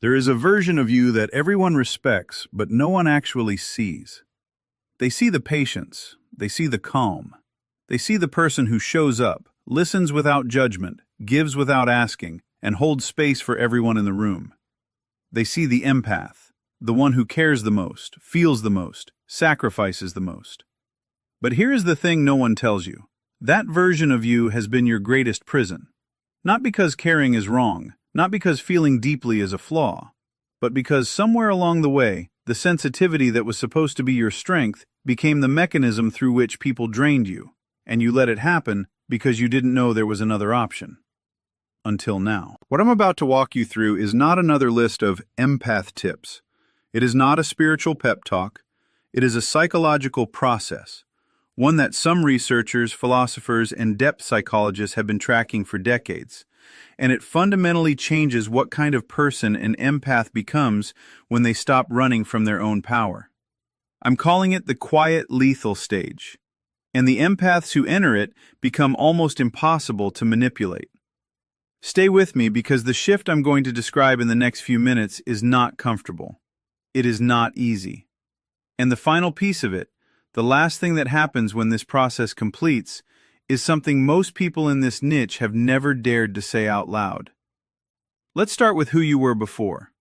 There is a version of you that everyone respects, but no one actually sees. They see the patience, they see the calm, they see the person who shows up, listens without judgment, gives without asking, and holds space for everyone in the room. They see the empath, the one who cares the most, feels the most, sacrifices the most. But here is the thing no one tells you. That version of you has been your greatest prison. Not because caring is wrong, not because feeling deeply is a flaw, but because somewhere along the way, the sensitivity that was supposed to be your strength became the mechanism through which people drained you, and you let it happen because you didn't know there was another option. Until now. What I'm about to walk you through is not another list of empath tips. It is not a spiritual pep talk. It is a psychological process, one that some researchers, philosophers, and depth psychologists have been tracking for decades. And it fundamentally changes what kind of person an empath becomes when they stop running from their own power. I'm calling it the quiet, lethal stage. And the empaths who enter it become almost impossible to manipulate. Stay with me because the shift I'm going to describe in the next few minutes is not comfortable. It is not easy. And the final piece of it, the last thing that happens when this process completes, is something most people in this niche have never dared to say out loud. Let's start with who you were before.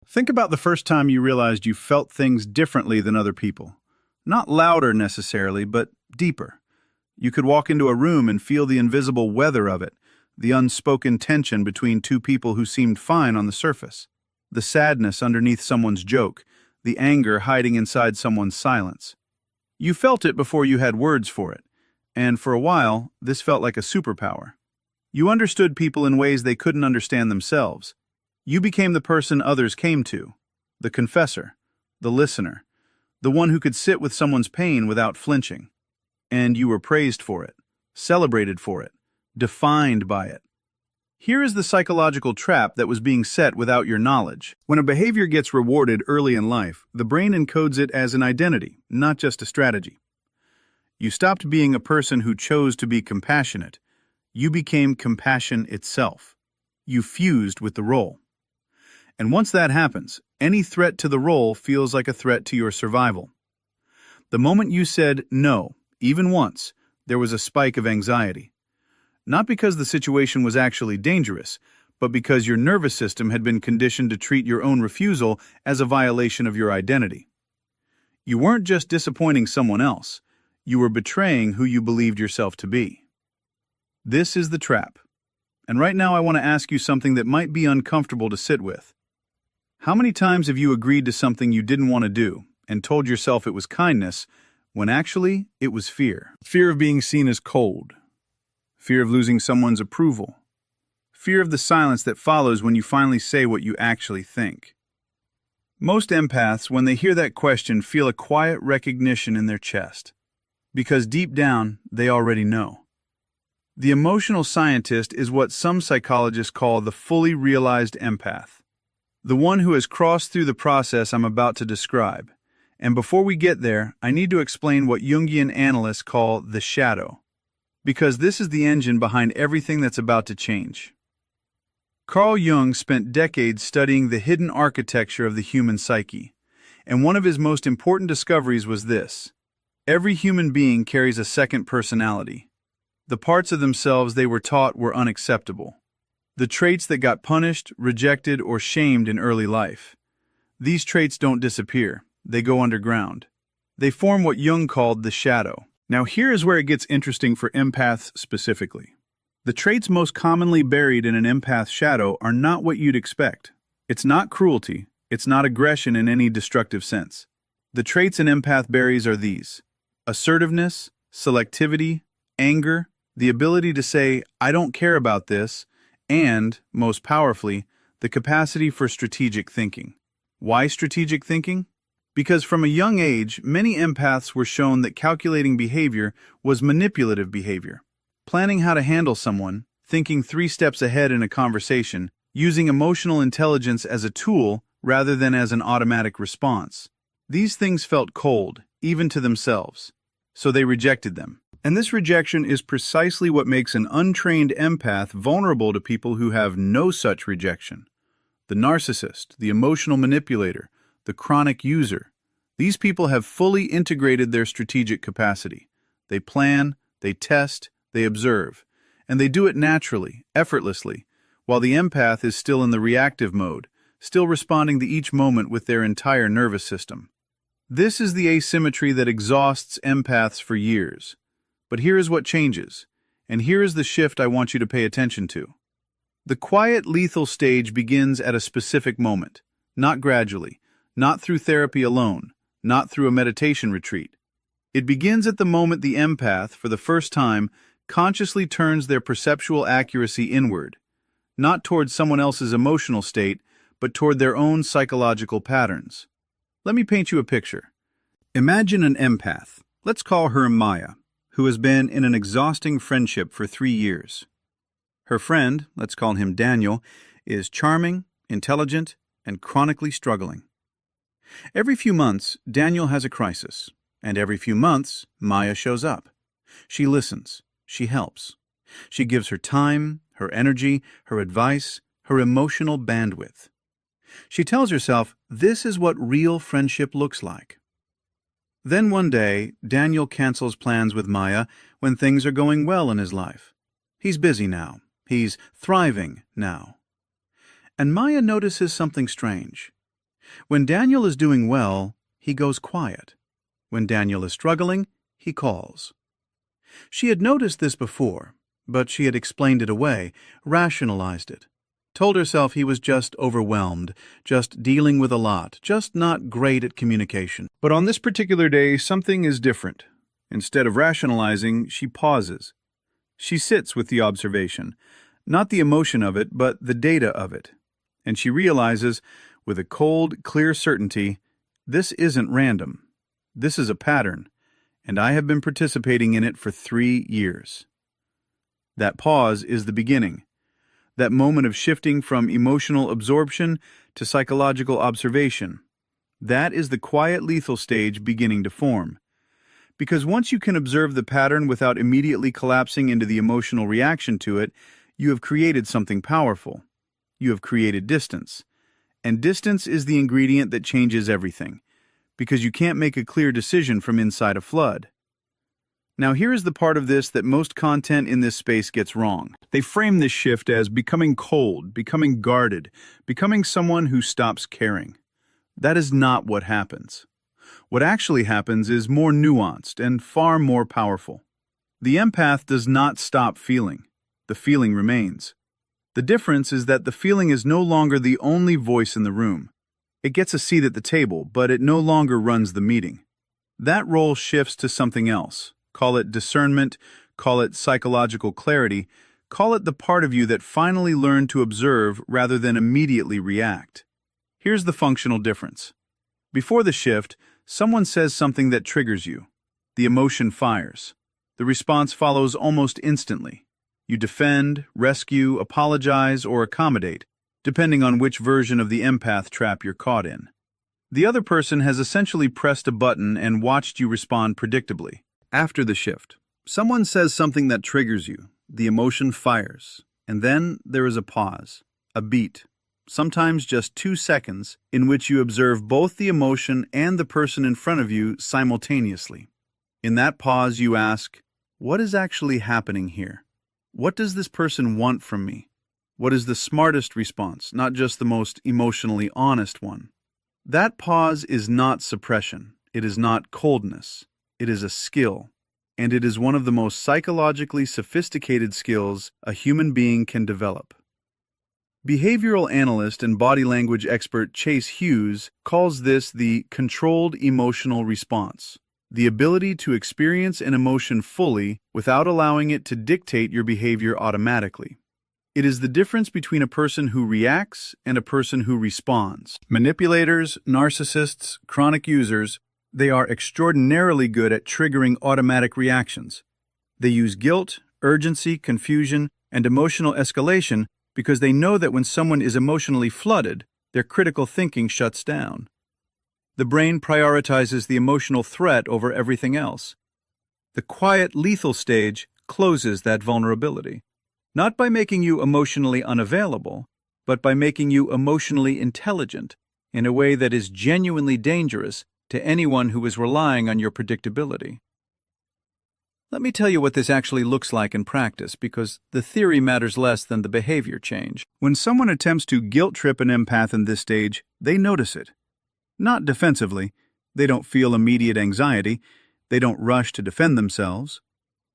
Think about the first time you realized you felt things differently than other people. Not louder necessarily, but deeper. You could walk into a room and feel the invisible weather of it, the unspoken tension between two people who seemed fine on the surface, the sadness underneath someone's joke, the anger hiding inside someone's silence. You felt it before you had words for it, and for a while, this felt like a superpower. You understood people in ways they couldn't understand themselves. You became the person others came to, the confessor, the listener, the one who could sit with someone's pain without flinching. And you were praised for it, celebrated for it, defined by it. Here is the psychological trap that was being set without your knowledge. When a behavior gets rewarded early in life, the brain encodes it as an identity, not just a strategy. You stopped being a person who chose to be compassionate. You became compassion itself. You fused with the role. And once that happens, any threat to the role feels like a threat to your survival. The moment you said no, even once, there was a spike of anxiety. Not because the situation was actually dangerous, but because your nervous system had been conditioned to treat your own refusal as a violation of your identity. You weren't just disappointing someone else, you were betraying who you believed yourself to be. This is the trap. And right now I want to ask you something that might be uncomfortable to sit with. How many times have you agreed to something you didn't want to do and told yourself it was kindness, when actually it was fear? Fear of being seen as cold. Fear of losing someone's approval. Fear of the silence that follows when you finally say what you actually think. Most empaths, when they hear that question, feel a quiet recognition in their chest. Because deep down, they already know. The emotional scientist is what some psychologists call the fully realized empath. The one who has crossed through the process I'm about to describe. And before we get there, I need to explain what Jungian analysts call the shadow. Because this is the engine behind everything that's about to change. Carl Jung spent decades studying the hidden architecture of the human psyche, and one of his most important discoveries was this. Every human being carries a second personality. The parts of themselves they were taught were unacceptable. The traits that got punished, rejected, or shamed in early life. These traits don't disappear, they go underground. They form what Jung called the shadow. Now here is where it gets interesting for empaths specifically. The traits most commonly buried in an empath's shadow are not what you'd expect. It's not cruelty, it's not aggression in any destructive sense. The traits an empath buries are these: assertiveness, selectivity, anger, the ability to say, I don't care about this, and, most powerfully, the capacity for strategic thinking. Why strategic thinking? Because from a young age, many empaths were shown that calculating behavior was manipulative behavior. Planning how to handle someone, thinking 3 steps ahead in a conversation, using emotional intelligence as a tool rather than as an automatic response. These things felt cold, even to themselves. So they rejected them. And this rejection is precisely what makes an untrained empath vulnerable to people who have no such rejection. The narcissist, the emotional manipulator, the chronic user. These people have fully integrated their strategic capacity. They plan, they test, they observe, and they do it naturally, effortlessly, while the empath is still in the reactive mode, still responding to each moment with their entire nervous system. This is the asymmetry that exhausts empaths for years. But here is what changes, and here is the shift I want you to pay attention to. The quiet, lethal stage begins at a specific moment, not gradually, not through therapy alone, not through a meditation retreat. It begins at the moment the empath, for the first time, consciously turns their perceptual accuracy inward, not toward someone else's emotional state, but toward their own psychological patterns. Let me paint you a picture. Imagine an empath, let's call her Maya, who has been in an exhausting friendship for 3 years. Her friend, let's call him Daniel, is charming, intelligent, and chronically struggling. Every few months, Daniel has a crisis, and every few months, Maya shows up. She listens, she helps. She gives her time, her energy, her advice, her emotional bandwidth. She tells herself, this is what real friendship looks like. Then one day, Daniel cancels plans with Maya when things are going well in his life. He's busy now. He's thriving now. And Maya notices something strange. When Daniel is doing well, he goes quiet. When Daniel is struggling, he calls. She had noticed this before, but she had explained it away, rationalized it. Told herself he was just overwhelmed, just dealing with a lot, just not great at communication. But on this particular day, something is different. Instead of rationalizing, she pauses. She sits with the observation, not the emotion of it, but the data of it. And she realizes, with a cold, clear certainty, this isn't random. This is a pattern, and I have been participating in it for 3 years. That pause is the beginning. That moment of shifting from emotional absorption to psychological observation. That is the quiet lethal stage beginning to form. Because once you can observe the pattern without immediately collapsing into the emotional reaction to it, you have created something powerful. You have created distance. And distance is the ingredient that changes everything, because you can't make a clear decision from inside a flood. Now here is the part of this that most content in this space gets wrong. They frame this shift as becoming cold, becoming guarded, becoming someone who stops caring. That is not what happens. What actually happens is more nuanced and far more powerful. The empath does not stop feeling. The feeling remains. The difference is that the feeling is no longer the only voice in the room. It gets a seat at the table, but it no longer runs the meeting. That role shifts to something else. Call it discernment, call it psychological clarity, call it the part of you that finally learned to observe rather than immediately react. Here's the functional difference. Before the shift, someone says something that triggers you. The emotion fires. The response follows almost instantly. You defend, rescue, apologize, or accommodate, depending on which version of the empath trap you're caught in. The other person has essentially pressed a button and watched you respond predictably. After the shift, someone says something that triggers you. The emotion fires. And then there is a pause, a beat, sometimes just 2 seconds, in which you observe both the emotion and the person in front of you simultaneously. In that pause, you ask, what is actually happening here? What does this person want from me? What is the smartest response, not just the most emotionally honest one? That pause is not suppression. It is not coldness. It is a skill, and it is one of the most psychologically sophisticated skills a human being can develop. Behavioral analyst and body language expert Chase Hughes calls this the controlled emotional response, the ability to experience an emotion fully without allowing it to dictate your behavior automatically. It is the difference between a person who reacts and a person who responds. Manipulators, narcissists, chronic users, they are extraordinarily good at triggering automatic reactions. They use guilt, urgency, confusion, and emotional escalation because they know that when someone is emotionally flooded, their critical thinking shuts down. The brain prioritizes the emotional threat over everything else. The quiet, lethal stage closes that vulnerability, not by making you emotionally unavailable, but by making you emotionally intelligent in a way that is genuinely dangerous to anyone who is relying on your predictability. Let me tell you what this actually looks like in practice, because the theory matters less than the behavior change. When someone attempts to guilt-trip an empath in this stage, they notice it. Not defensively. They don't feel immediate anxiety. They don't rush to defend themselves.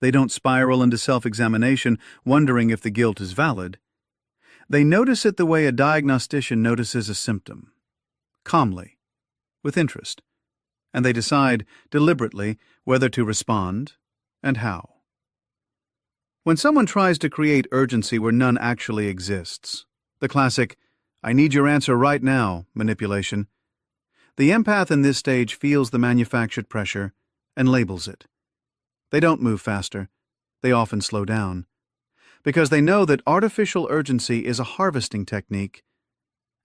They don't spiral into self-examination, wondering if the guilt is valid. They notice it the way a diagnostician notices a symptom. Calmly, with interest. And they decide, deliberately, whether to respond and how. When someone tries to create urgency where none actually exists, the classic, "I need your answer right now" manipulation, the empath in this stage feels the manufactured pressure and labels it. They don't move faster. They often slow down, because they know that artificial urgency is a harvesting technique,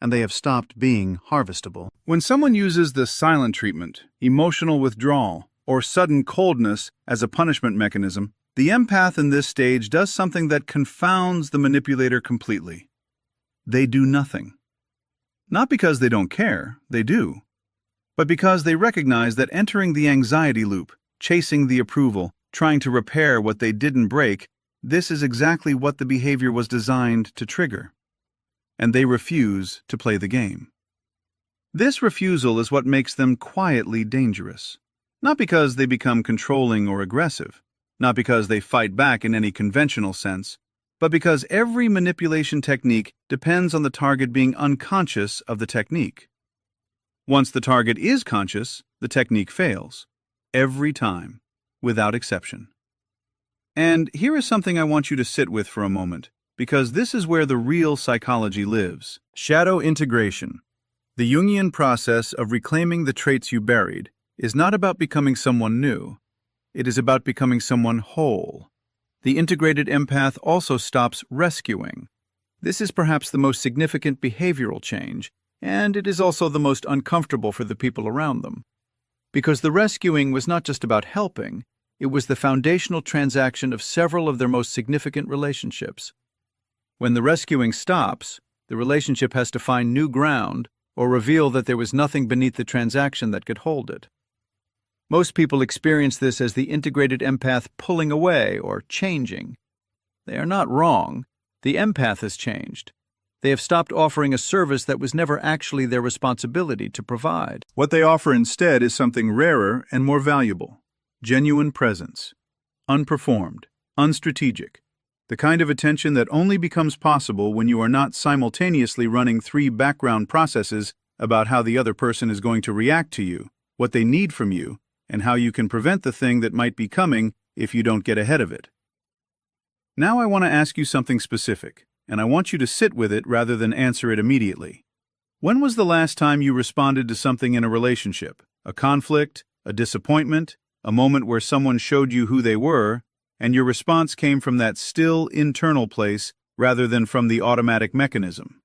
and they have stopped being harvestable. When someone uses the silent treatment, emotional withdrawal, or sudden coldness as a punishment mechanism, the empath in this stage does something that confounds the manipulator completely. They do nothing. Not because they don't care, they do, but because they recognize that entering the anxiety loop, chasing the approval, trying to repair what they didn't break, this is exactly what the behavior was designed to trigger. And they refuse to play the game. This refusal is what makes them quietly dangerous. Not because they become controlling or aggressive, not because they fight back in any conventional sense, but because every manipulation technique depends on the target being unconscious of the technique. Once the target is conscious, the technique fails. Every time, without exception. And here is something I want you to sit with for a moment, because this is where the real psychology lives. Shadow integration. The Jungian process of reclaiming the traits you buried is not about becoming someone new. It is about becoming someone whole. The integrated empath also stops rescuing. This is perhaps the most significant behavioral change, and it is also the most uncomfortable for the people around them. Because the rescuing was not just about helping, it was the foundational transaction of several of their most significant relationships. When the rescuing stops, the relationship has to find new ground or reveal that there was nothing beneath the transaction that could hold it. Most people experience this as the integrated empath pulling away or changing. They are not wrong. The empath has changed. They have stopped offering a service that was never actually their responsibility to provide. What they offer instead is something rarer and more valuable: genuine presence, unperformed, unstrategic, the kind of attention that only becomes possible when you are not simultaneously running 3 background processes about how the other person is going to react to you, what they need from you, and how you can prevent the thing that might be coming if you don't get ahead of it. Now I want to ask you something specific, and I want you to sit with it rather than answer it immediately. When was the last time you responded to something in a relationship? A conflict, a disappointment, a moment where someone showed you who they were, and your response came from that still internal place rather than from the automatic mechanism?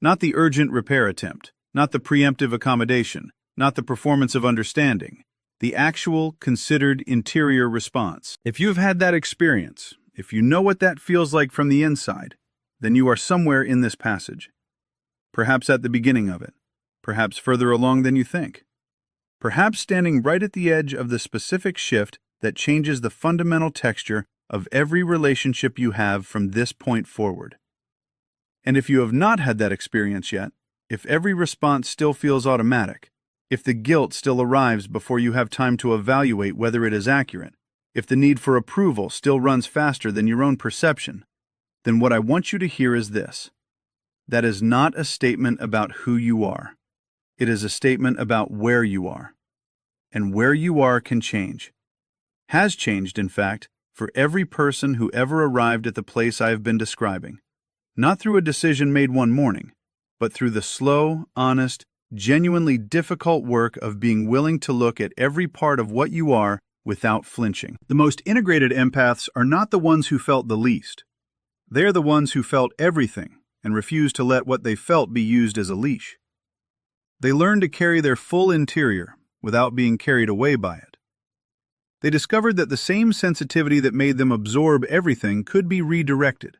Not the urgent repair attempt, not the preemptive accommodation, not the performance of understanding. The actual, considered interior response. If you've had that experience, if you know what that feels like from the inside, then you are somewhere in this passage. Perhaps at the beginning of it, perhaps further along than you think. Perhaps standing right at the edge of the specific shift that changes the fundamental texture of every relationship you have from this point forward. And if you have not had that experience yet, if every response still feels automatic, if the guilt still arrives before you have time to evaluate whether it is accurate, if the need for approval still runs faster than your own perception, then what I want you to hear is this. That is not a statement about who you are. It is a statement about where you are. And where you are can change. Has changed, in fact, for every person who ever arrived at the place I have been describing. Not through a decision made one morning, but through the slow, honest, genuinely difficult work of being willing to look at every part of what you are without flinching. The most integrated empaths are not the ones who felt the least. They are the ones who felt everything and refused to let what they felt be used as a leash. They learned to carry their full interior without being carried away by it. They discovered that the same sensitivity that made them absorb everything could be redirected,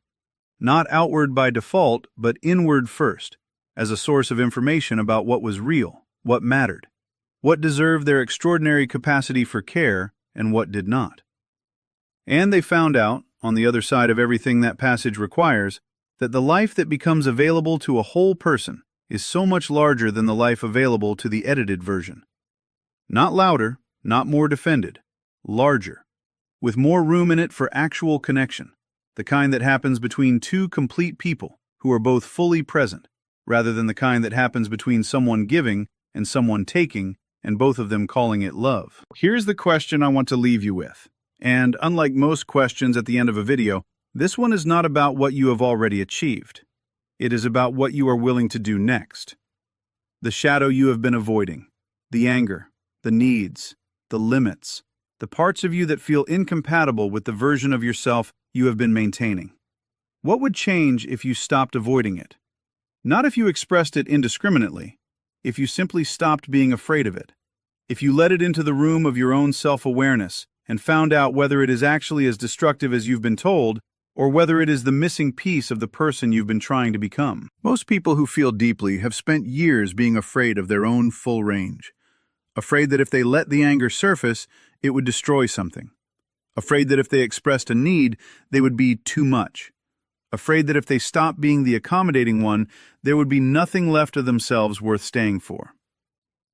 not outward by default, but inward first, as a source of information about what was real, what mattered, what deserved their extraordinary capacity for care, and what did not. And they found out, on the other side of everything that passage requires, that the life that becomes available to a whole person is so much larger than the life available to the edited version. Not louder, not more defended, larger, with more room in it for actual connection, the kind that happens between two complete people who are both fully present, rather than the kind that happens between someone giving and someone taking, and both of them calling it love. Here's the question I want to leave you with. And unlike most questions at the end of a video, this one is not about what you have already achieved. It is about what you are willing to do next. The shadow you have been avoiding, the anger, the needs, the limits, the parts of you that feel incompatible with the version of yourself you have been maintaining. What would change if you stopped avoiding it? Not if you expressed it indiscriminately, if you simply stopped being afraid of it, if you let it into the room of your own self-awareness and found out whether it is actually as destructive as you've been told, or whether it is the missing piece of the person you've been trying to become. Most people who feel deeply have spent years being afraid of their own full range, afraid that if they let the anger surface, it would destroy something, afraid that if they expressed a need, they would be too much, afraid that if they stopped being the accommodating one, there would be nothing left of themselves worth staying for.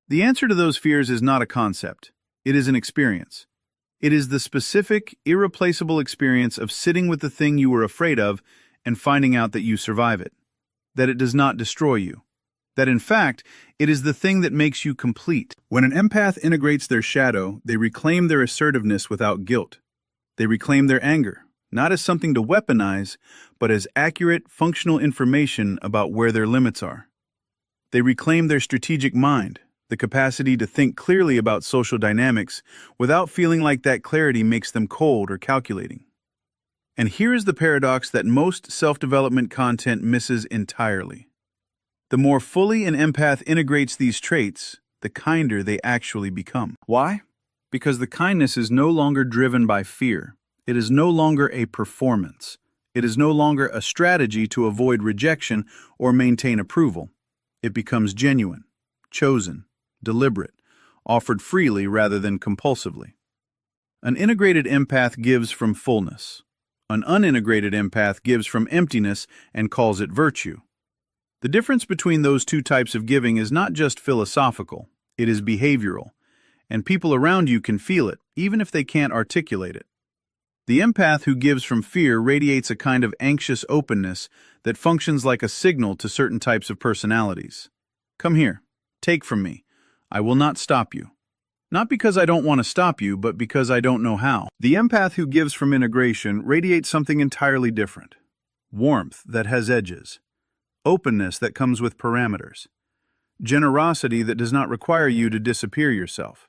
The answer to those fears is not a concept. It is an experience. It is the specific, irreplaceable experience of sitting with the thing you were afraid of and finding out that you survive it, that it does not destroy you, that in fact, it is the thing that makes you complete. When an empath integrates their shadow, they reclaim their assertiveness without guilt. They reclaim their anger, not as something to weaponize, but as accurate, functional information about where their limits are. They reclaim their strategic mind, the capacity to think clearly about social dynamics without feeling like that clarity makes them cold or calculating. And here is the paradox that most self-development content misses entirely. The more fully an empath integrates these traits, the kinder they actually become. Why? Because the kindness is no longer driven by fear. It is no longer a performance. It is no longer a strategy to avoid rejection or maintain approval. It becomes genuine, chosen, deliberate, offered freely rather than compulsively. An integrated empath gives from fullness. An unintegrated empath gives from emptiness and calls it virtue. The difference between those two types of giving is not just philosophical, it is behavioral, and people around you can feel it, even if they can't articulate it. The empath who gives from fear radiates a kind of anxious openness that functions like a signal to certain types of personalities. Come here, take from me. I will not stop you. Not because I don't want to stop you, but because I don't know how. The empath who gives from integration radiates something entirely different. Warmth that has edges. Openness that comes with parameters. Generosity that does not require you to disappear yourself.